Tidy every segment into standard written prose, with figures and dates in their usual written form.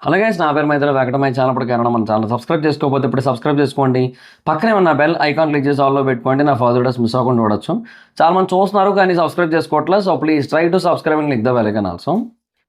అలాగే నా పేరు మైత్రి వెంకటమై ఛానల్ కారణం మన ఛానల్ సబ్స్క్రైబ్ చేసుకోకపోతే ఇప్పుడు సబ్స్క్రైబ్ చేసుకోండి. పక్కనే ఉన్న బెల్ ఐకాన్ క్లిక్ చేసి ఆల్లో పెట్టుకోండి. నా ఫర్దర్ వీడియోస్ మిస్ అవ్వకుండా చూడొచ్చు. చాలా మంది చూస్తున్నారు కానీ సబ్స్క్రైబ్ చేసుకోవట్లేదు. So please try to subscribe and click the bell icon also.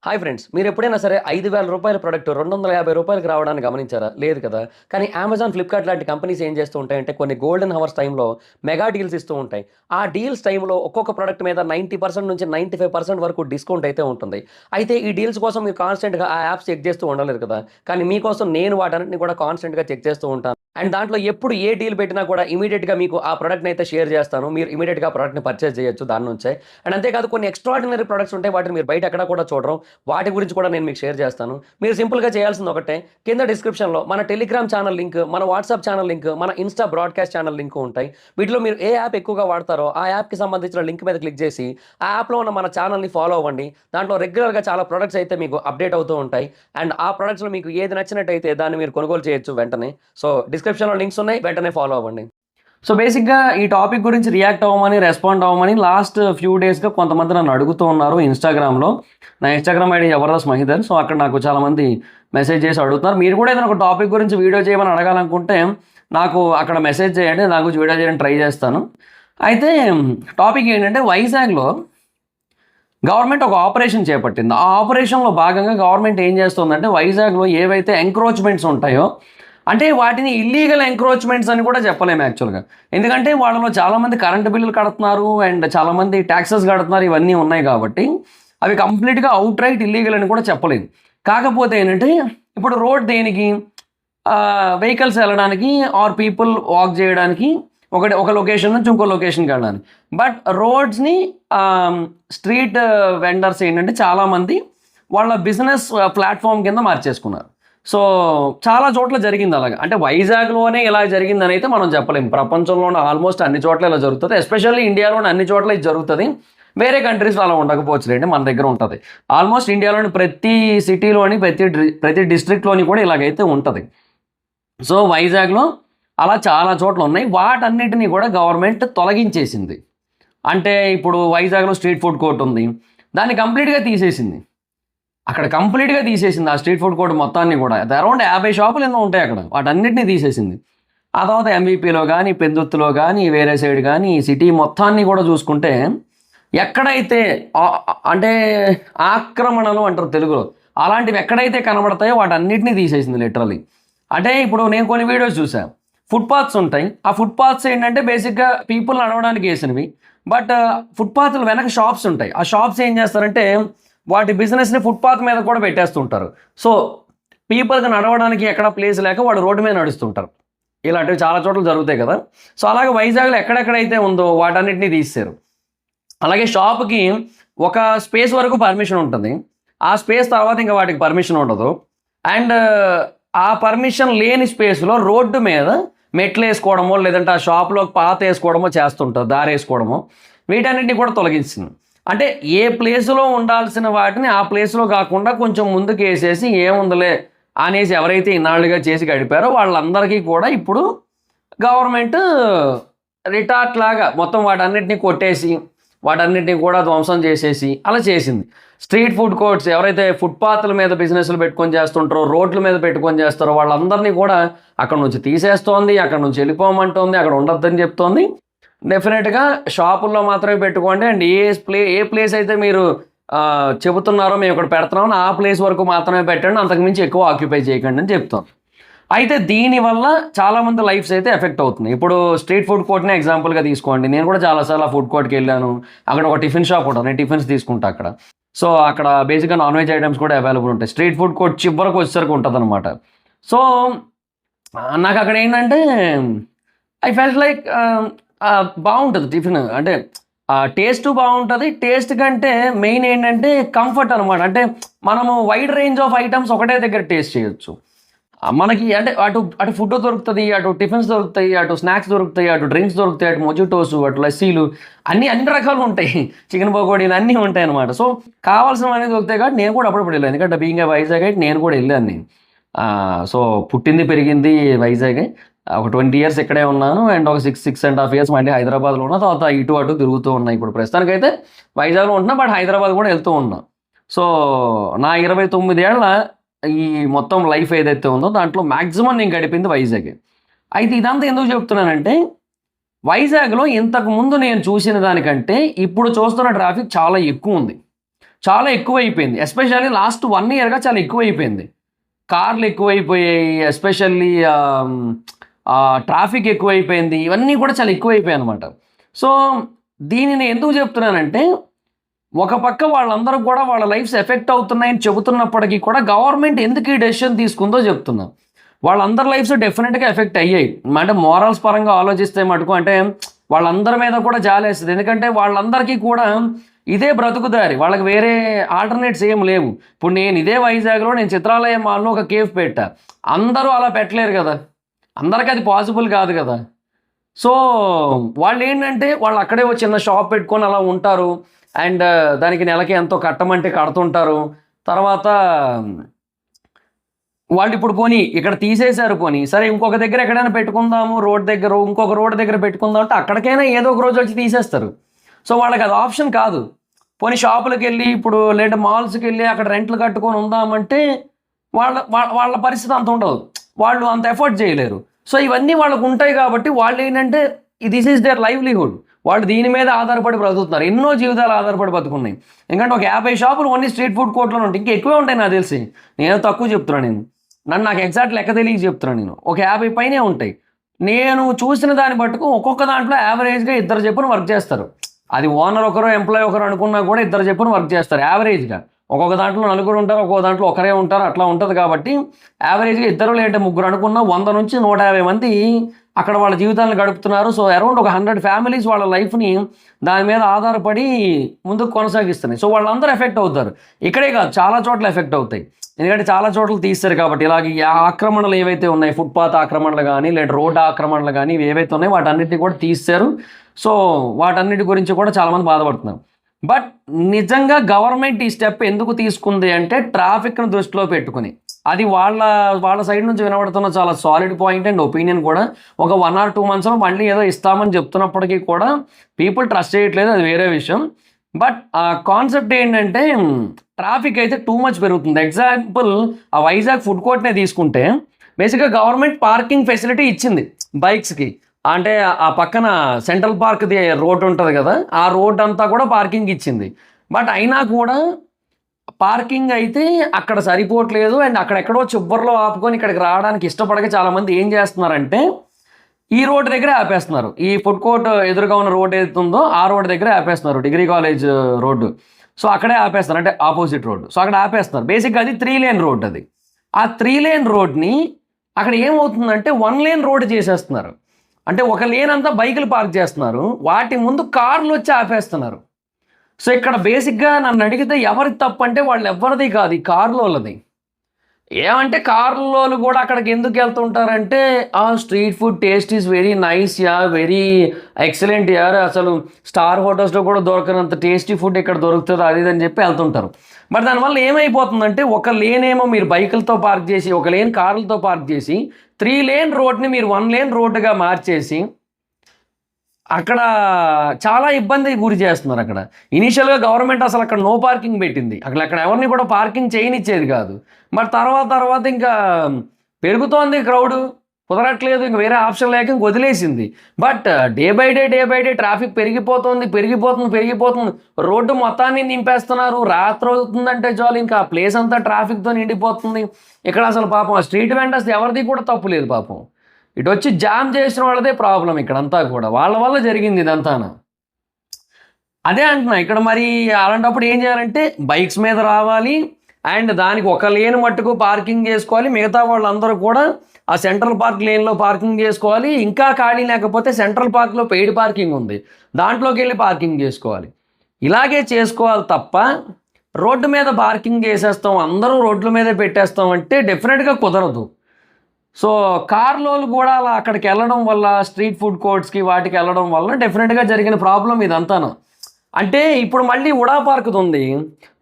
Hi friends, మీరు ఎప్పుడైనా సరే 5,000 రూపాయల ప్రొడక్ట్ 250 రూపాయలకి రావడానికి గమనించారా? లేదు కదా. కానీ అమెజాన్, ఫ్లిప్కార్ట్ లాంటి కంపెనీస్ ఏం చేస్తూ ఉంటాయంటే కొన్ని గోల్డెన్ హవర్స్ టైంలో మెగా డీల్స్ ఇస్తూ ఉంటాయి. ఆ డీల్స్ టైంలో ఒక్కొక్క ప్రొడక్ట్ మీద 90% నుంచి 95% వరకు డిస్కౌంట్ అయితే ఉంటుంది. అయితే ఈ డీల్స్ కోసం మీరు కాన్స్టెంట్గా ఆ యాప్స్ చెక్ చేస్తూ ఉండలేదు కదా. కానీ మీకోసం నేను వాటన్నిటిని కూడా కాన్స్టెంట్గా చెక్ చేస్తూ ఉంటాను. అండ్ దాంట్లో ఎప్పుడు ఏ డీల్ పెట్టినా కూడా ఇమీడియట్గా మీకు ఆ ప్రొడక్ట్ని అయితే షేర్ చేస్తాను. మీరు ఇమీడియట్గా ప్రొడక్ట్ని పర్చేస్ చేయొచ్చు దాని నుంచే. అండ్ అంతేకాదు కొన్ని ఎక్స్ట్రాడినరీ ప్రొడక్ట్స్ ఉంటాయి, వాటిని మీరు బయట ఎక్కడ కూడా చూడరు. వాటి గురించి కూడా నేను మీకు షేర్ చేస్తాను. మీరు సింపుల్గా చేయాల్సింది ఒకటే, కింద డిస్క్రిప్షన్లో మన టెలిగ్రామ్ ఛానల్ లింక్, మన వాట్సాప్ ఛానల్ లింక్, మన ఇన్స్టా బ్రాడ్కాస్ట్ ఛానల్ లింక్ ఉంటాయి. వీటిలో మీరు ఏ యాప్ ఎక్కువగా వాడతారో ఆ యాప్కి సంబంధించిన లింక్ మీద క్లిక్ చేసి ఆ యాప్లో ఉన్న మన ఛానల్ని ఫాలో అవ్వండి. దాంట్లో రెగ్యులర్గా చాలా ప్రొడక్ట్స్ అయితే మీకు అప్డేట్ అవుతూ ఉంటాయి. అండ్ ఆ ప్రొడక్ట్స్లో మీకు ఏది నచ్చినట్టయితే దాన్ని మీరు కొనుగోలు చేయొచ్చు వెంటనే. సో డిస్క్రిప్షన్లో లింక్స్ ఉన్నాయి, వెంటనే ఫాలో అవ్వండి. సో బేసిక్గా ఈ టాపిక్ గురించి రియాక్ట్ అవ్వమని, రెస్పాండ్ అవ్వమని లాస్ట్ ఫ్యూ డేస్గా కొంతమంది నన్ను అడుగుతూ ఉన్నారు ఇన్స్టాగ్రామ్లో. నా Instagram ID Jabardasth Mahidhar. So అక్కడ నాకు చాలామంది మెసేజ్ చేసి అడుగుతున్నారు. మీరు కూడా ఏదైనా ఒక టాపిక్ గురించి వీడియో చేయమని అడగాలనుకుంటే నాకు అక్కడ మెసేజ్ చేయండి, నా గురించి వీడియో చేయడానికి ట్రై చేస్తాను. అయితే టాపిక్ ఏంటంటే, వైజాగ్లో గవర్నమెంట్ ఒక ఆపరేషన్ చేపట్టింది. ఆ ఆపరేషన్లో భాగంగా గవర్నమెంట్ ఏం చేస్తుందంటే, వైజాగ్లో ఏవైతే ఎంక్రోచ్మెంట్స్ ఉంటాయో, అంటే వాటిని ఇల్లీగల్ ఎంక్రోచ్మెంట్స్ అని కూడా చెప్పలేము యాక్చువల్గా. ఎందుకంటే వాళ్ళలో చాలామంది కరెంటు బిల్లులు కడుతున్నారు అండ్ చాలామంది ట్యాక్సెస్ కడుతున్నారు, ఇవన్నీ ఉన్నాయి కాబట్టి అవి కంప్లీట్గా అవుట్ రైట్ ఇల్లీగల్ అని కూడా చెప్పలేదు. కాకపోతే ఏంటంటే, ఇప్పుడు రోడ్ దేనికి, వెహికల్స్ వెళ్ళడానికి ఆర్ పీపుల్ వాక్ చేయడానికి, ఒక లొకేషన్ నుంచి ఇంకో లొకేషన్కి వెళ్ళడానికి. బట్ రోడ్స్ని స్ట్రీట్ వెండర్స్ ఏంటంటే చాలామంది వాళ్ళ బిజినెస్ ప్లాట్ఫామ్ కింద మార్చేసుకున్నారు. సో చాలా చోట్ల జరిగింది అలాగా. అంటే వైజాగ్లోనే ఇలా జరిగిందని అయితే మనం చెప్పలేము. ప్రపంచంలోనే ఆల్మోస్ట్ అన్ని చోట్ల ఇలా జరుగుతుంది. ఎస్పెషల్లీ ఇండియాలోని అన్ని చోట్ల ఇది జరుగుతుంది. వేరే కంట్రీస్లో అలా ఉండకపోవచ్చు లేండి, మన దగ్గర ఉంటుంది. ఆల్మోస్ట్ ఇండియాలోని ప్రతి సిటీలోని ప్రతి డిస్ట్రిక్ట్లోని కూడా ఇలాగైతే ఉంటుంది. సో వైజాగ్లో అలా చాలా చోట్ల ఉన్నాయి. వాటన్నిటినీ కూడా గవర్నమెంట్ తొలగించేసింది. అంటే ఇప్పుడు వైజాగ్లో స్ట్రీట్ ఫుడ్ కోర్ట్ ఉంది, దాన్ని కంప్లీట్గా తీసేసింది. అక్కడ కంప్లీట్గా తీసేసింది ఆ స్ట్రీట్ ఫుడ్ కోర్ట్ మొత్తాన్ని కూడా. అరౌండ్ 50 షాపులు ఎన్నో ఉంటాయి అక్కడ, వాటన్నిటినీ తీసేసింది. ఆ తర్వాత ఎంవీపీలో కానీ, పెందుత్తులో కానీ, వేరే సైడ్ కానీ, ఈ సిటీ మొత్తాన్ని కూడా చూసుకుంటే ఎక్కడైతే అంటే ఆక్రమణలు అంటారు తెలుగులో, అలాంటివి ఎక్కడైతే కనబడతాయో వాటన్నిటినీ తీసేసింది లిటరలీ. అంటే ఇప్పుడు నేను కొన్ని వీడియోస్ చూసాను, ఫుట్పాత్స్ ఉంటాయి. ఆ ఫుట్పాత్స్ ఏంటంటే బేసిక్గా పీపుల్ నడవడానికి వేసినవి. బట్ ఫుట్పాత్లు వెనక షాప్స్ ఉంటాయి. ఆ షాప్స్ ఏం చేస్తారంటే వాటి బిజినెస్ని ఫుట్పాత్ మీద కూడా పెట్టేస్తుంటారు. సో పీపుల్కి నడవడానికి ఎక్కడ ప్లేస్ లేక వాడు రోడ్డు మీద నడుస్తుంటారు. ఇలాంటివి చాలా చోట్ల జరుగుతాయి కదా. సో అలాగే వైజాగ్లో ఎక్కడెక్కడైతే ఉందో వాటన్నిటినీ తీసేశారు. అలాగే షాప్కి ఒక స్పేస్ వరకు పర్మిషన్ ఉంటుంది, ఆ స్పేస్ తర్వాత ఇంకా వాటికి పర్మిషన్ ఉండదు. అండ్ ఆ పర్మిషన్ లేని స్పేస్లో రోడ్డు మీద మెట్లు వేసుకోవడమో లేదంటే ఆ షాప్లో పాత వేసుకోవడమో చేస్తుంటారు, దారి వేసుకోవడమో. వీటన్నిటిని కూడా తొలగించింది. అంటే ఏ ప్లేస్లో ఉండాల్సిన వాటిని ఆ ప్లేస్లో కాకుండా కొంచెం ముందుకు వేసేసి ఏముందిలే అనేసి ఎవరైతే ఇన్నాళ్ళుగా చేసి గడిపారో వాళ్ళందరికీ కూడా ఇప్పుడు గవర్నమెంట్ రిటార్ట్ లాగా మొత్తం వాటన్నిటిని కొట్టేసి వాటన్నిటిని కూడా ధ్వంసం చేసేసి అలా చేసింది. స్ట్రీట్ ఫుడ్ కోర్ట్స్ ఎవరైతే ఫుట్పాత్ల మీద బిజినెస్లు పెట్టుకొని చేస్తుంటారో, రోడ్ల మీద పెట్టుకొని చేస్తారో వాళ్ళందరినీ కూడా అక్కడ నుంచి తీసేస్తోంది, అక్కడ నుంచి వెళ్ళిపోమంటోంది, అక్కడ ఉండొద్దని చెప్తోంది. డెఫినెట్గా షాపుల్లో మాత్రమే పెట్టుకోండి అండ్ ఏ ప్లేస్ అయితే మీరు చెబుతున్నారో మేము ఇక్కడ పెడుతున్నామని ఆ ప్లేస్ వరకు మాత్రమే పెట్టండి, అంతకుమించి ఎక్కువ ఆక్యుపై చేయకండి అని చెప్తాం. అయితే దీనివల్ల చాలామంది లైఫ్స్ అయితే ఎఫెక్ట్ అవుతుంది. ఇప్పుడు స్ట్రీట్ ఫుడ్ కోర్ట్నే ఎగ్జాంపుల్గా తీసుకోండి. నేను కూడా చాలాసార్లు ఆ ఫుడ్ కోర్ట్కి వెళ్ళాను. అక్కడ ఒక టిఫిన్ షాప్ ఉంటుంది, నేను టిఫిన్స్ తీసుకుంటా అక్కడ. సో అక్కడ బేసిక్గా నాన్ వెజ్ ఐటమ్స్ కూడా అవైలబుల్ ఉంటాయి. స్ట్రీట్ ఫుడ్ కోర్ట్ చివరకు వచ్చేసరికి ఉంటుంది అనమాట. సో నాకు అక్కడ ఏంటంటే ఐ ఫెల్ట్ లైక్ బాగుంటుంది టిఫిన్. అంటే టేస్ట్ బాగుంటుంది. టేస్ట్ కంటే మెయిన్ ఏంటంటే కంఫర్ట్ అనమాట. అంటే మనము వైడ్ రేంజ్ ఆఫ్ ఐటమ్స్ ఒకటే దగ్గర టేస్ట్ చేయొచ్చు. మనకి అంటే అటు ఫుడ్ దొరుకుతుంది, అటు టిఫిన్స్ దొరుకుతాయి, అటు స్నాక్స్ దొరుకుతాయి, అటు డ్రింక్స్ దొరుకుతాయి, అటు మొజిటోస్, అటు లస్సీలు, అన్ని రకాలు ఉంటాయి, చికెన్ పకోడీలు అన్నీ ఉంటాయి అనమాట. సో కావాల్సినవన్నీ దొరుకుతాయి కాబట్టి నేను కూడా అప్పుడప్పుడు వెళ్ళాను. ఎందుకంటే బీయింగ్ వైజాగ్ అయితే నేను కూడా వెళ్ళాను నేను. సో పుట్టింది పెరిగింది వైజాగే. ఒక 20 years ఇక్కడే ఉన్నాను అండ్ ఒక 6.5 years మళ్ళీ హైదరాబాద్లో ఉన్నా. తర్వాత ఇటు అటు తిరుగుతూ ఉన్నా. ఇప్పుడు ప్రస్తుతానికైతే వైజాగ్లో ఉంటున్నా, బట్ హైదరాబాద్ కూడా వెళ్తూ ఉన్నా. సో నా 29 ఏళ్ళ ఈ మొత్తం లైఫ్ ఏదైతే ఉందో దాంట్లో మ్యాక్సిమం నేను గడిపింది వైజాగ్. అయితే ఇదంతా ఎందుకు చెప్తున్నానంటే వైజాగ్లో ఇంతకు ముందు నేను చూసిన దానికంటే ఇప్పుడు చూస్తున్న ట్రాఫిక్ చాలా ఎక్కువ ఉంది, చాలా ఎక్కువైపోయింది. ఎస్పెషల్లీ లాస్ట్ 1 ఇయర్గా చాలా ఎక్కువైపోయింది. కార్లు ఎక్కువైపోయాయి, ఎస్పెషల్లీ ట్రాఫిక్ ఎక్కువైపోయింది, ఇవన్నీ కూడా చాలా ఎక్కువైపోయాయి అనమాట. సో దీనిని ఎందుకు చెప్తున్నానంటే ఒక పక్క వాళ్ళందరూ కూడా వాళ్ళ లైఫ్స్ ఎఫెక్ట్ అవుతున్నాయని చెబుతున్నప్పటికీ కూడా గవర్నమెంట్ ఎందుకు ఈ డెసిషన్ తీసుకుందో చెప్తున్నా. వాళ్ళందరి లైఫ్స్ డెఫినెట్గా ఎఫెక్ట్ అయ్యాయి. అంటే మోరల్స్ పరంగా ఆలోచిస్తే మటుకు అంటే వాళ్ళందరి మీద కూడా జాలేస్తుంది. ఎందుకంటే వాళ్ళందరికీ కూడా ఇదే బ్రతుకుదారి, వాళ్ళకి వేరే ఆల్టర్నేట్స్ ఏం లేవు. ఇప్పుడు నేను ఇదే వైజాగ్లో నేను చిత్రాలయ మాల్లో ఒక కేఫ్ పెట్టా, అందరూ అలా పెట్టలేరు కదా, అందరికీ అది పాసిబుల్ కాదు కదా. సో వాళ్ళు ఏంటంటే వాళ్ళు అక్కడే ఒక చిన్న షాప్ పెట్టుకొని అలా ఉంటారు, అండ్ దానికి నెలకి ఎంతో కట్టమంటే కడుతుంటారు. తర్వాత వాళ్ళు ఇప్పుడు పోనీ ఇక్కడ తీసేశారు, పోనీ సరే ఇంకొక దగ్గర ఎక్కడైనా పెట్టుకుందాము, రోడ్ దగ్గర ఇంకొక రోడ్ దగ్గర పెట్టుకుందాం అంటే అక్కడికైనా ఏదో ఒక రోజు వచ్చి తీసేస్తారు. సో వాళ్ళకి అది ఆప్షన్ కాదు. పోనీ షాపులకు వెళ్ళి ఇప్పుడు లేదా మాల్స్కి వెళ్ళి అక్కడ రెంట్లు కట్టుకొని ఉందామంటే వాళ్ళ వాళ్ళ పరిస్థితి అంత ఉండదు, వాళ్ళు అంత ఎఫర్ట్ చేయలేరు. సో ఇవన్నీ వాళ్ళకు ఉంటాయి కాబట్టి వాళ్ళు ఏంటంటే దిస్ ఈజ్ దేర్ లైవ్లీహుడ్, వాళ్ళు దీని మీద ఆధారపడి బ్రతుకుతున్నారు. ఎన్నో జీవితాలు ఆధారపడి బతుకున్నాయి. ఎందుకంటే ఒక 50 షాపులు ఓన్లీ స్ట్రీట్ ఫుడ్ కోర్ట్లో ఉంటాయి, ఇంకా ఎక్కువే ఉంటాయి నాకు తెలిసి. నేను తక్కువ చెప్తున్నాను, నాకు ఎగ్జాక్ట్ లెక్క తెలియక చెప్తున్నాను. నేను ఒక 50 పైనే ఉంటాయి. నేను చూసిన దాన్ని బట్టుకు ఒక్కొక్క దాంట్లో యావరేజ్గా 2 చెప్పున వర్క్ చేస్తారు. అది ఓనర్ ఒకరు ఎంప్లాయ్ ఒకరు అనుకున్నా కూడా 2 చెప్పున వర్క్ చేస్తారు యావరేజ్గా. ఒక్కొక్క దాంట్లో 4 ఉంటారు, ఒక్కొక్క దాంట్లో ఒకరే ఉంటారు, అట్లా ఉంటుంది. కాబట్టి యావరేజ్గా 2 లేదంటే 3 అనుకున్నా 100 నుంచి 150 మంది అక్కడ వాళ్ళ జీవితాలను గడుపుతున్నారు. సో అరౌండ్ ఒక 100 ఫ్యామిలీస్ వాళ్ళ లైఫ్ని దాని మీద ఆధారపడి ముందుకు కొనసాగిస్తున్నాయి. సో వాళ్ళందరూ ఎఫెక్ట్ అవుతారు. ఇక్కడే కాదు, చాలా చోట్ల ఎఫెక్ట్ అవుతాయి. ఎందుకంటే చాలా చోట్ల తీస్తారు కాబట్టి. ఇలాగ ఈ ఆక్రమణలు ఏవైతే ఉన్నాయి, ఫుట్పాత్ ఆక్రమణలు కానీ లేదా రోడ్డు ఆక్రమణలు కానీ ఏవైతే ఉన్నాయో వాటన్నిటిని కూడా తీస్తారు. సో వాటన్నిటి గురించి కూడా చాలామంది బాధపడుతున్నారు. బట్ నిజంగా గవర్నమెంట్ ఈ స్టెప్ ఎందుకు తీసుకుంది అంటే ట్రాఫిక్ను దృష్టిలో పెట్టుకుని. అది వాళ్ళ సైడ్ నుంచి వినబడుతున్న చాలా సాలిడ్ పాయింట్ అండ్ ఒపీనియన్ కూడా. ఒక 1 or 2 monthsలో మళ్ళీ ఏదో ఇస్తామని చెప్తున్నప్పటికీ కూడా పీపుల్ ట్రస్ట్ చేయట్లేదు, అది వేరే విషయం. బట్ ఆ కాన్సెప్ట్ ఏంటంటే ట్రాఫిక్ అయితే టూ మచ్ పెరుగుతుంది. ఎగ్జాంపుల్ ఆ వైజాగ్ ఫుడ్ కోర్ట్నే తీసుకుంటే బేసిక్గా గవర్నమెంట్ పార్కింగ్ ఫెసిలిటీ ఇచ్చింది బైక్స్కి. అంటే ఆ పక్కన సెంట్రల్ పార్క్ది రోడ్ ఉంటుంది కదా, ఆ రోడ్ అంతా కూడా పార్కింగ్ ఇచ్చింది. బట్ అయినా కూడా పార్కింగ్ అయితే అక్కడ సరిపోవట్లేదు. అండ్ అక్కడెక్కడో చివరిలో ఆపుకొని ఇక్కడికి రావడానికి ఇష్టపడక చాలామంది ఏం చేస్తున్నారంటే ఈ రోడ్డు దగ్గరే ఆపేస్తున్నారు. ఈ ఫుడ్ కోర్ట్ ఎదురుగా ఉన్న రోడ్ ఏదైతుందో ఆ రోడ్డు దగ్గరే ఆపేస్తున్నారు, డిగ్రీ కాలేజ్ రోడ్డు. సో అక్కడే ఆపేస్తున్నారు, అంటే ఆపోజిట్ రోడ్డు. సో అక్కడ ఆపేస్తున్నారు. బేసిక్గా అది 3 lane రోడ్. అది ఆ 3 lane రోడ్ని అక్కడ ఏమవుతుందంటే 1 lane రోడ్ చేసేస్తున్నారు. అంటే ఒక లేన్ అంతా బైకులు పార్క్ చేస్తున్నారు, వాటి ముందు కార్లు వచ్చి ఆపేస్తున్నారు. సో ఇక్కడ బేసిక్గా నన్ను అడిగితే ఎవరి తప్పు అంటే వాళ్ళు ఎవరిది కాదు, ఈ కార్లోలది. ఏమంటే కార్లలో కూడా అక్కడికి ఎందుకు వెళ్తుంటారంటే ఆ street food taste is very nice yeah, very excellent యార్, అసలు స్టార్ హోటల్స్లో కూడా దొరకనంత టేస్టీ ఫుడ్ ఇక్కడ దొరుకుతుంది అది అని చెప్పి వెళ్తుంటారు. బట్ దానివల్ల ఏమైపోతుందంటే ఒక లేన్ ఏమో మీరు బైకులతో పార్క్ చేసి, ఒక లేన్ కార్లతో పార్క్ చేసి 3 lane రోడ్ని మీరు 1 lane రోడ్డుగా మార్చేసి అక్కడ చాలా ఇబ్బంది గురి చేస్తున్నారు. అక్కడ ఇనీషియల్గా గవర్నమెంట్ అసలు అక్కడ నో పార్కింగ్ పెట్టింది, అక్కడ ఎవరిని కూడా పార్కింగ్ చేయనిచ్చేది కాదు. బట్ తర్వాత ఇంకా పెరుగుతోంది క్రౌడ్, కుదరట్లేదు, ఇంక వేరే ఆప్షన్ లేక ఇంక వదిలేసింది. But day by day traffic పెరిగిపోతుంది. రోడ్డు మొత్తాన్ని నింపేస్తున్నారు. రాత్రి అవుతుందంటే చాలు ఇంకా ఆ ప్లేస్ అంతా ట్రాఫిక్తో నిండిపోతుంది. ఇక్కడ అసలు పాపం ఆ స్ట్రీట్ వెండర్స్ ఎవరిది కూడా తప్పు లేదు పాపం. ఇటు వచ్చి జామ్ చేసిన వాళ్ళదే ప్రాబ్లం ఇక్కడంతా కూడా, వాళ్ళ వల్ల జరిగింది ఇదంతా. అదే అంటున్నా, ఇక్కడ మరి అలాంటప్పుడు ఏం చేయాలంటే బైక్స్ మీద రావాలి, అండ్ దానికి ఒక లేన్ మట్టుకు పార్కింగ్ చేసుకోవాలి, మిగతా వాళ్ళందరూ కూడా ఆ సెంట్రల్ పార్క్ లేన్లో పార్కింగ్ చేసుకోవాలి. ఇంకా ఖాళీ లేకపోతే సెంట్రల్ పార్క్లో పెయిడ్ పార్కింగ్ ఉంది, దాంట్లోకి వెళ్ళి పార్కింగ్ చేసుకోవాలి. ఇలాగే చేసుకోవాలి తప్ప రోడ్డు మీద పార్కింగ్ చేసేస్తాం, అందరూ రోడ్ల మీద పెట్టేస్తాం అంటే డెఫినెట్గా కుదరదు. సో కార్లోలు కూడా అలా అక్కడికి వెళ్ళడం వల్ల, స్ట్రీట్ ఫుడ్ కోర్ట్స్కి వాటికి వెళ్ళడం వల్ల డెఫినెట్గా జరిగిన ప్రాబ్లం ఇదంతాను. అంటే ఇప్పుడు మళ్ళీ ఉడా పార్క్ ఉంది,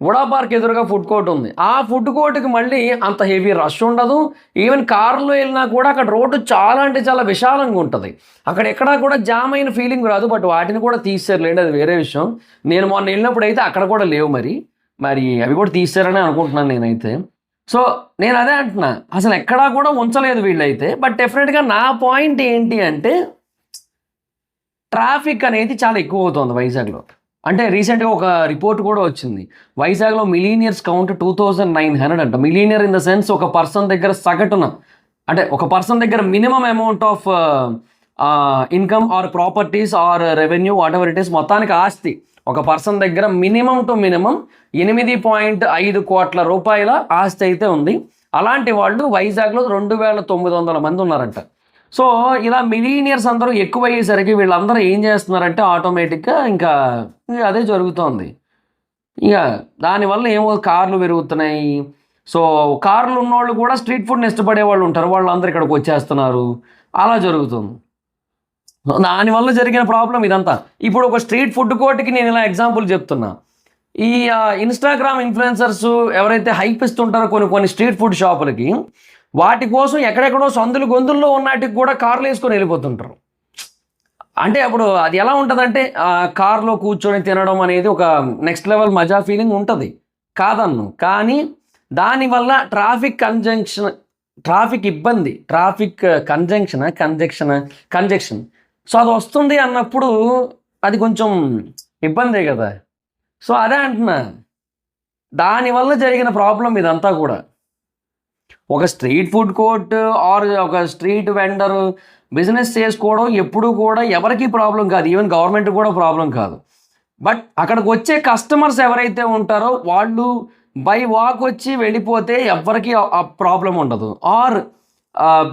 ఉడా పార్క్ ఎదురుగా ఫుడ్ కోర్ట్ ఉంది. ఆ ఫుడ్ కోర్ట్కి మళ్ళీ అంత హెవీ రష్ ఉండదు. ఈవెన్ కార్లో వెళ్ళినా కూడా అక్కడ రోడ్డు చాలా అంటే చాలా విశాలంగా ఉంటుంది, అక్కడ ఎక్కడా కూడా జామ్ అయిన ఫీలింగ్ రాదు. బట్ వాటిని కూడా తీసేయలేండి, అది వేరే విషయం. నేను మొన్న వెళ్ళినప్పుడు అయితే అక్కడ కూడా లేవు, మరి అవి కూడా తీసారని అనుకుంటున్నాను నేనైతే. సో నేను అదే అంటున్నా, అసలు ఎక్కడా కూడా ఉంచలేదు వీళ్ళైతే. బట్ డెఫినెట్గా నా పాయింట్ ఏంటి అంటే ట్రాఫిక్ అనేది చాలా ఎక్కువ అవుతుంది వైజాగ్లో. అంటే రీసెంట్గా ఒక రిపోర్ట్ కూడా వచ్చింది, వైజాగ్లో మిలీనియర్స్ కౌంట్ 2900 అంట. మిలీనియర్ ఇన్ ద సెన్స్ ఒక పర్సన్ దగ్గర సగటున, అంటే ఒక పర్సన్ దగ్గర minimum amount of income or properties or revenue whatever it is, మొత్తానికి ఆస్తి ఒక పర్సన్ దగ్గర మినిమం టు మినిమం 8.5 కోట్ల రూపాయల ఆస్తి అయితే ఉంది. అలాంటి వాళ్ళు వైజాగ్లో 2900 మంది ఉన్నారంట. సో ఇలా మిలీనియర్స్ అందరూ ఎక్కువయ్యేసరికి వీళ్ళందరూ ఏం చేస్తున్నారంటే ఆటోమేటిక్గా ఇంకా అదే జరుగుతోంది. ఇక దానివల్ల ఏమో కార్లు పెరుగుతున్నాయి. సో కార్లు ఉన్నవాళ్ళు కూడా స్ట్రీట్ ఫుడ్ని ఇష్టపడే వాళ్ళు ఉంటారు, వాళ్ళందరూ ఇక్కడికి వచ్చేస్తున్నారు, అలా జరుగుతుంది. దానివల్ల జరిగిన ప్రాబ్లం ఇదంతా. ఇప్పుడు ఒక స్ట్రీట్ ఫుడ్ కోర్ట్కి నేను ఇలా ఎగ్జాంపుల్ చెప్తున్నా. ఈ ఇన్స్టాగ్రామ్ ఇన్ఫ్లుయెన్సర్స్ ఎవరైతే హైప్ ఇస్తుంటారో కొన్ని స్ట్రీట్ ఫుడ్ షాపులకి, వాటి కోసం ఎక్కడెక్కడో సందులు గొంతుల్లో ఉన్నటికి కూడా కార్లు వేసుకొని వెళ్ళిపోతుంటారు. అంటే అప్పుడు అది ఎలా ఉంటుందంటే కార్లో కూర్చొని తినడం అనేది ఒక నెక్స్ట్ లెవెల్ మజా ఫీలింగ్ ఉంటుంది, కాదన్ను. కానీ దానివల్ల ట్రాఫిక్ ఇబ్బంది, కంజెక్షన్ సో అది వస్తుంది అన్నప్పుడు అది కొంచెం ఇబ్బందే కదా. సో అదే అంటున్నా, దానివల్ల జరిగిన ప్రాబ్లం ఇదంతా కూడా. ఒక స్ట్రీట్ ఫుడ్ కోర్ట్ ఆర్ ఒక స్ట్రీట్ వెండర్ బిజినెస్ చేసుకోవడం ఎప్పుడు కూడా ఎవరికి ప్రాబ్లం కాదు, ఈవెన్ గవర్నమెంట్ కూడా ప్రాబ్లం కాదు. బట్ అక్కడికి వచ్చే కస్టమర్స్ ఎవరైతే ఉంటారో వాళ్ళు బై వాక్ వచ్చి వెళ్ళిపోతే ఎవరికి ఆ ప్రాబ్లం ఉండదు. Or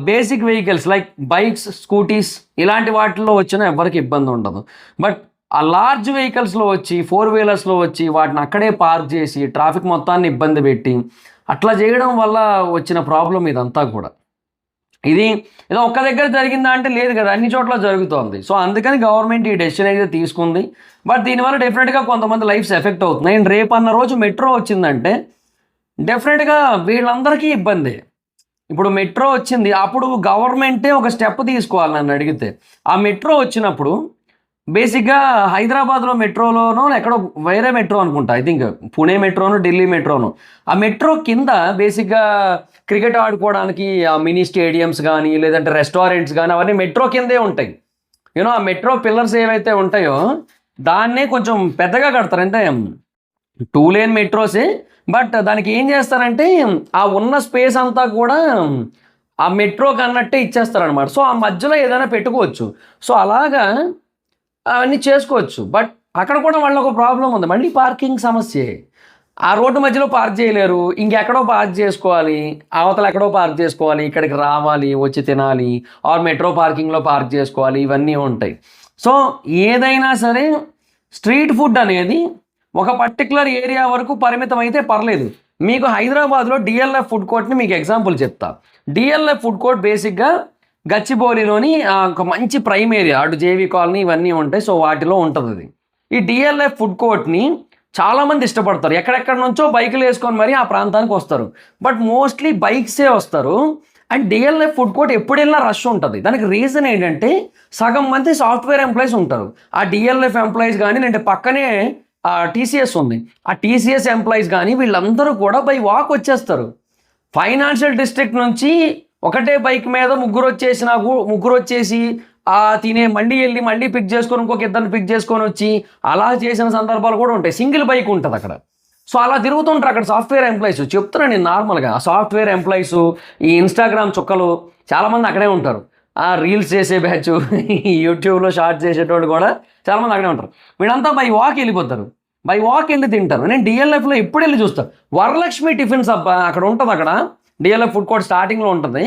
basic vehicles like bikes, scooties ఇలాంటి వాటిల్లో వచ్చినా ఎవరికి ఇబ్బంది ఉండదు. బట్ ఆ లార్జ్ వెహికల్స్లో వచ్చి 4 వీలర్స్లో వచ్చి వాటిని అక్కడే పార్క్ చేసి ట్రాఫిక్ మొత్తాన్ని ఇబ్బంది పెట్టి అట్లా చేయడం వల్ల వచ్చిన ప్రాబ్లం ఇదంతా కూడా. ఇది ఏదో ఒక్క దగ్గర జరిగిందా అంటే లేదు కదా, అన్ని చోట్ల జరుగుతోంది. సో అందుకని గవర్నమెంట్ ఈ డెసిషన్ అయితే తీసుకుంది. బట్ దీనివల్ల డెఫినెట్గా కొంతమంది లైఫ్స్ ఎఫెక్ట్ అవుతున్నాయి. అండ్ రేపు అన్న రోజు మెట్రో వచ్చిందంటే డెఫినెట్గా వీళ్ళందరికీ ఇబ్బంది. ఇప్పుడు మెట్రో వచ్చింది, అప్పుడు గవర్నమెంటే ఒక స్టెప్ తీసుకోవాలి నన్ను అడిగితే. ఆ మెట్రో వచ్చినప్పుడు బేసిక్గా హైదరాబాద్లో మెట్రోలోనో ఎక్కడో వేరే మెట్రో అనుకుంటా, ఐ థింక్ పుణే మెట్రోను, ఢిల్లీ మెట్రోను, ఆ మెట్రో కింద బేసిక్గా క్రికెట్ ఆడుకోవడానికి ఆ మినీ స్టేడియంస్ కానీ లేదంటే రెస్టారెంట్స్ కానీ అవన్నీ మెట్రో కిందే ఉంటాయి. యూనో ఆ మెట్రో పిల్లర్స్ ఏవైతే ఉంటాయో దాన్నే కొంచెం పెద్దగా కడతారు, అంటే 2 లేన్ మెట్రోసే. బట్ దానికి ఏం చేస్తారంటే ఆ ఉన్న స్పేస్ అంతా కూడా ఆ మెట్రోకి అన్నట్టే ఇచ్చేస్తారనమాట. సో ఆ మధ్యలో ఏదైనా పెట్టుకోవచ్చు. సో అలాగా అవన్నీ చేసుకోవచ్చు. బట్ అక్కడ కూడా వాళ్ళకి ఒక ప్రాబ్లం ఉంది, మళ్ళీ పార్కింగ్ సమస్యే. ఆ రోడ్డు మధ్యలో పార్క్ చేయలేరు, ఇంకెక్కడో పార్క్ చేసుకోవాలి, అవతల ఎక్కడో పార్క్ చేసుకోవాలి, ఇక్కడికి రావాలి, వచ్చి తినాలి, ఆర్ మెట్రో పార్కింగ్లో పార్క్ చేసుకోవాలి, ఇవన్నీ ఉంటాయి. సో ఏదైనా సరే స్ట్రీట్ ఫుడ్ అనేది ఒక పర్టికులర్ ఏరియా వరకు పరిమితం అయితే పర్లేదు. మీకు హైదరాబాద్లో డిఎల్ఎఫ్ ఫుడ్ కోర్ట్ని మీకు ఎగ్జాంపుల్ చెప్తా. డిఎల్ఎఫ్ ఫుడ్ కోర్ట్ బేసిక్గా గచ్చిబౌలిలోని ఒక మంచి ప్రైమ్ ఏరియా, అటు జేవీ కాలనీ ఇవన్నీ ఉంటాయి. సో వాటిలో ఉంటుంది అది. ఈ డిఎల్ఎఫ్ ఫుడ్ కోర్ట్ని చాలామంది ఇష్టపడతారు, ఎక్కడెక్కడ నుంచో బైకులు వేసుకొని మరి ఆ ప్రాంతానికి వస్తారు. బట్ మోస్ట్లీ బైక్సే వస్తారు. అండ్ డిఎల్ఎఫ్ ఫుడ్ కోర్ట్ ఎప్పుడు వెళ్ళినా రష్ ఉంటుంది. దానికి రీజన్ ఏంటంటే సగం మంది సాఫ్ట్వేర్ ఎంప్లాయీస్ ఉంటారు. ఆ డిఎల్ఎఫ్ ఎంప్లాయీస్ కానీ లేదంటే పక్కనే టీసీఎస్ ఉంది, ఆ టీసీఎస్ ఎంప్లాయీస్ కానీ వీళ్ళందరూ కూడా బై వాక్ వచ్చేస్తారు. ఫైనాన్షియల్ డిస్ట్రిక్ట్ నుంచి ఒకటే బైక్ మీద ముగ్గురు వచ్చేసి తినే మళ్ళీ పిక్ చేసుకొని ఇంకొక ఇద్దరిని పిక్ చేసుకొని వచ్చి అలా చేసిన సందర్భాలు కూడా ఉంటాయి. సింగిల్ బైక్ ఉంటుంది అక్కడ. సో అలా తిరుగుతుంటారు అక్కడ సాఫ్ట్వేర్ ఎంప్లాయీస్. చెప్తున్నాను నేను నార్మల్గా, ఆ సాఫ్ట్వేర్ ఎంప్లాయీస్, ఈ ఇన్స్టాగ్రామ్ చుక్కలు చాలామంది అక్కడే ఉంటారు. రీల్స్ చేసే బ్యాచ్, యూట్యూబ్లో షార్ట్స్ చేసేటోళ్ళు కూడా చాలామంది అక్కడే ఉంటారు. వీళ్ళంతా బై వాక్ వెళ్ళిపోతారు, బై వాక్ వెళ్ళి తింటారు. నేను డిఎల్ఎఫ్లో ఎప్పుడు వెళ్ళి చూస్తాను, వరలక్ష్మి టిఫిన్స్ అబ్బా అక్కడ ఉంటుంది. అక్కడ డిఎల్ఎఫ్ ఫుడ్ కోర్ట్ స్టార్టింగ్లో ఉంటుంది.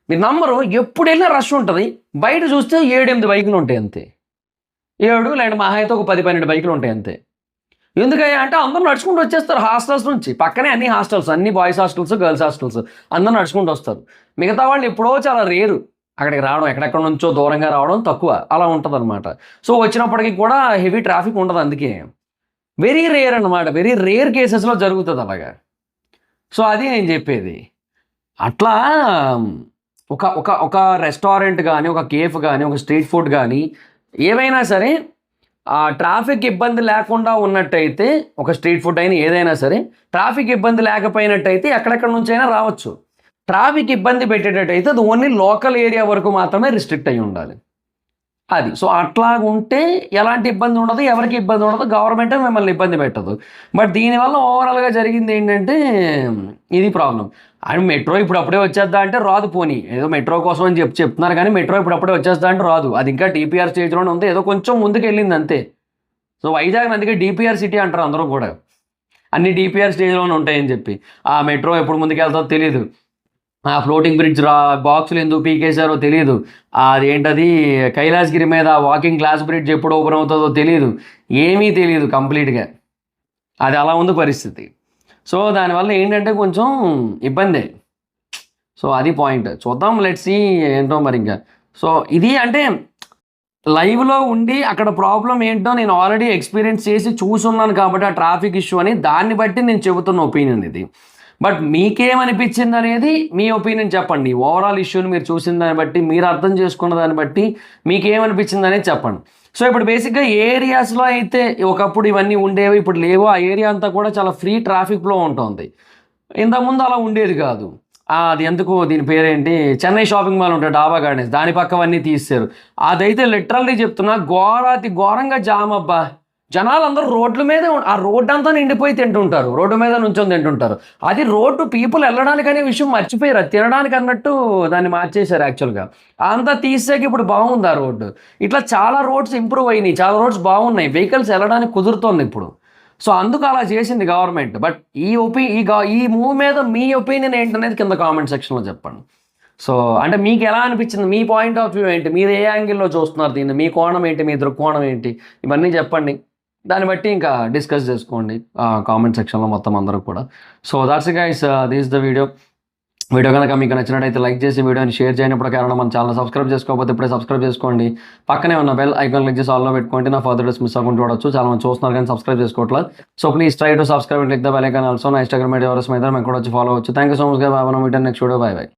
మీరు నమ్మరు, ఎప్పుడు వెళ్ళినా రష్ ఉంటుంది. బయట చూస్తే 7-8 బైకులు ఉంటాయి అంతే, 7 లేదంటే మహా అయితే ఒక 10-12 బైకులు ఉంటాయి అంతే. ఎందుకయ్యా అంటే అందరూ నడుచుకుంటూ వచ్చేస్తారు హాస్టల్స్ నుంచి. పక్కనే అన్ని హాస్టల్స్, అన్ని బాయ్స్ హాస్టల్స్, గర్ల్స్ హాస్టల్స్, అందరూ నడుచుకుంటూ వస్తారు. మిగతా వాళ్ళు ఎప్పుడో చాలా రేరు అక్కడికి రావడం, ఎక్కడెక్కడ నుంచో దూరంగా రావడం తక్కువ, అలా ఉంటుంది అనమాట. సో వచ్చినప్పటికీ కూడా హెవీ ట్రాఫిక్ ఉండదు. అందుకే వెరీ రేర్ అనమాట, వెరీ రేర్ కేసెస్లో జరుగుతుంది అలాగా. సో అది నేను చెప్పేది. అట్లా ఒక రెస్టారెంట్ కానీ, ఒక కేఫ్ కానీ, ఒక స్ట్రీట్ ఫుడ్ కానీ ఏవైనా సరే ఆ ట్రాఫిక్ ఇబ్బంది లేకుండా ఉన్నట్టయితే ఒక స్ట్రీట్ ఫుడ్ అయినా ఏదైనా సరే ట్రాఫిక్ ఇబ్బంది లేకపోయినట్టయితే ఎక్కడెక్కడ నుంచైనా రావచ్చు. ట్రాఫిక్ ఇబ్బంది పెట్టేటట్టయితే అది ఓన్లీ లోకల్ ఏరియా వరకు మాత్రమే రిస్ట్రిక్ట్ అయ్యి ఉండాలి. అది. సో, అట్లాగుంటే ఎలాంటి ఇబ్బంది ఉండదు. ఎవరికీ ఇబ్బంది ఉండదు. గవర్నమెంటే మిమ్మల్ని ఇబ్బంది పెట్టదు. బట్ దీనివల్ల ఓవరాల్‌గా జరిగిందేంటంటే ఇది ప్రాబ్లమ్. అండ్ మెట్రో ఇప్పుడు అప్పుడే వచ్చేద్దా అంటే రాదు పోనీ. ఏదో మెట్రో కోసం అని చెప్తున్నారు కానీ మెట్రో ఇప్పుడు అప్పుడే వచ్చేస్తా అంటే రాదు. అది ఇంకా డీపీఆర్ స్టేజ్‌లోనే ఉంది. ఏదో కొంచెం ముందుకెళ్ళింది అంతే. సో, వైజాగ్‌ని అందుకే డీపీఆర్ సిటీ అంటారు అందరూ కూడా. అన్ని డీపీఆర్ స్టేజ్‌లోనే ఉంటాయని చెప్పి. ఆ మెట్రో ఎప్పుడు ముందుకెళ్తదో తెలీదు. ఆ ఫ్లోటింగ్ బ్రిడ్జ్ బాక్సులు ఎందుకు పీకేశారో తెలీదు. అదేంటది కైలాసగిరి మీద వాకింగ్ గ్లాస్ బ్రిడ్జ్ ఎప్పుడు ఓపెన్ అవుతుందో తెలీదు. ఏమీ తెలీదు కంప్లీట్‌గా. అది అలా ఉంది పరిస్థితి. సో, దానివల్ల ఏంటంటే కొంచెం ఇబ్బందే. సో, అది పాయింట్. చూద్దాం లెట్స్ సీ ఏంటో మరి ఇంకా. సో, ఇది అంటే లైవ్‌లో ఉండి అక్కడ ప్రాబ్లమ్ ఏంటో నేను ఆల్రెడీ ఎక్స్‌పీరియన్స్ చేసి చూసున్నాను కాబట్టి ఆ ట్రాఫిక్ ఇష్యూ అని దాన్ని బట్టి నేను చెబుతున్న ఒపీనియన్ ఇది. బట్ మీకేమనిపించిందనేది మీ ఒపీనియన్ చెప్పండి. ఓవరాల్ ఇష్యూని మీరు చూసిన దాన్ని బట్టి, మీరు అర్థం చేసుకున్న దాన్ని బట్టి మీకేమనిపించిందనేది చెప్పండి. సో, ఇప్పుడు బేసిక్‌గా ఏ ఏరియాస్‌లో అయితే ఒకప్పుడు ఇవన్నీ ఉండేవి, ఇప్పుడు లేవో ఆ ఏరియా అంతా కూడా చాలా ఫ్రీ ట్రాఫిక్ ఫ్లో ఉంటుంది. ఇంతకుముందు అలా ఉండేది కాదు. అది ఎందుకు దీని పేరేంటి చెన్నై షాపింగ్ మాల్ ఉంటాయి డాబా గార్డెన్స్ దాని పక్కవన్నీ తీసేశారు. అదైతే లిటరల్లీ చెప్తున్నా ఘోరాతి ఘోరంగా జామ్ అబ్బా. జనాలందరూ రోడ్ల మీదే ఆ రోడ్డు అంతా నిండిపోయి తింటుంటారు. రోడ్డు మీద నుంచొని తింటుంటారు. అది రోడ్డు పీపుల్ వెళ్ళడానికి అనే విషయం మర్చిపోయారు. అది తినడానికి అన్నట్టు దాన్ని మార్చేశారు యాక్చువల్‌గా. అంతా తీసాక ఇప్పుడు బాగుంది ఆ రోడ్డు. ఇట్లా చాలా రోడ్స్ ఇంప్రూవ్ అయినాయి. చాలా రోడ్స్ బాగున్నాయి. వెహికల్స్ వెళ్ళడానికి కుదురుతోంది ఇప్పుడు. సో, అందుకు అలా చేసింది గవర్నమెంట్. బట్ ఈ మూవ్ మీద మీ ఒపీనియన్ ఏంటనేది కింద కామెంట్ సెక్షన్‌లో చెప్పండి. సో, అంటే మీకు ఎలా అనిపించింది? మీ పాయింట్ ఆఫ్ వ్యూ ఏంటి? మీరు ఏ యాంగిల్‌లో చూస్తున్నారు దీన్ని? మీ కోణం ఏంటి? మీ దృక్కోణం ఏంటి? ఇవన్నీ చెప్పండి. దాన్ని బట్టి ఇంకా డిస్కస్ చేసుకోండి కామెంట్ సెక్షన్‌లో మొత్తం అందరూ కూడా. So, that's it guys. This is the video. Video కనుక మీకు నచ్చినట్టయితే లైక్ చేసి వీడియోని షేర్ చేయండి. ఇప్పుడు కారణం మన ఛానల్ సబ్స్క్రైబ్ చేసుకోకపోతే ఇప్పుడే సబ్స్క్రైబ్ చేసుకోండి. పక్కనే ఉన్న బెల్ ఐకాన్ క్లిక్ చేసి ఆల్‌లో పెట్టుకోండి. నా ఫర్దర్ వీడియోస్ మిస్ అవ్వకుండా చూడొచ్చు. చాలా మంది చూస్తున్నారు కానీ సబ్స్క్రైబ్ చేసుకోవట్లేదు. So, please try to subscribe and click the bell icon also. నా ఇన్‌స్టాగ్రామ్ ఐడి ఎవరస్ మీద మేము కూడా వచ్చి ఫాలో అవ్వచ్చు. Thank you so much guys. Bye. Next video. Bye by.